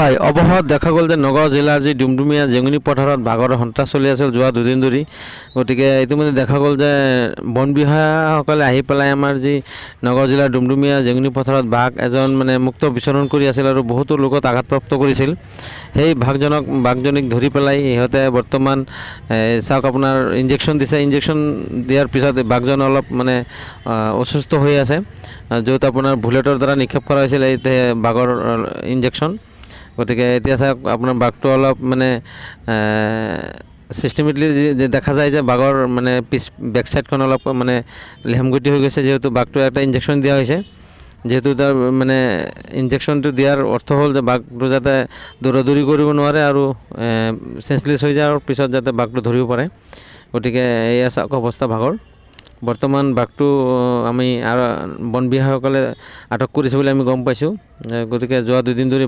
হয়, অৱশেষত দেখা গ'ল যে নগাঁও জিলাৰ যি ডুমডুমীয়া জেঙুনি পথাৰত বাঘৰ সন্ত্ৰাস চলি আছিল যোৱা দুদিন ধৰি। গতিকে ইতিমধ্যে দেখা গ'ল যে বন বিভাগসকলে আহি পেলাই আমাৰ যি নগাঁও জিলাৰ ডুমডুমীয়া জেঙুনি পথাৰত বাঘ এজন মানে মুক্ত বিচৰণ কৰি আছিল আৰু বহুতো লোকত আঘাতপ্ৰাপ্ত কৰিছিল। সেই বাঘজনীক ধৰি পেলাই ইহঁতে বৰ্তমান চাওক আপোনাৰ ইনজেকশ্যন দিছে। ইনজেকশ্যন দিয়াৰ পিছত বাঘজন অলপ মানে অসুস্থ হৈ আছে, য'ত আপোনাৰ বুলেটৰ দ্বাৰা নিক্ষেপ কৰা হৈছিল এই বাঘৰ ইনজেকশ্যন। গতিকে এতিয়া চাওক আপোনাৰ বাঘটো অলপ মানে চিষ্টেমেটলি দেখা যায় যে বাঘৰ মানে বেক চাইডখন অলপ মানে লেহেমগতি হৈ গৈছে, যিহেতু বাঘটো এটা ইনজেকশ্যন দিয়া হৈছে। যিহেতু তাৰ মানে ইনজেকশ্যনটো দিয়াৰ অৰ্থ হ'ল যে বাঘটো যাতে দৌৰাদৌৰি কৰিব নোৱাৰে আৰু চেঞ্চলেছ হৈ যায় আৰু পিছত যাতে বাঘটো ধৰিব পাৰে। গতিকে এয়া চাওক অৱস্থা বাঘৰ। বৰ্তমান বাঘটো আমি বন বিভাগসকলে আটক কৰিছে বুলি আমি গম পাইছোঁ। গতিকে যোৱা দুদিন ধৰি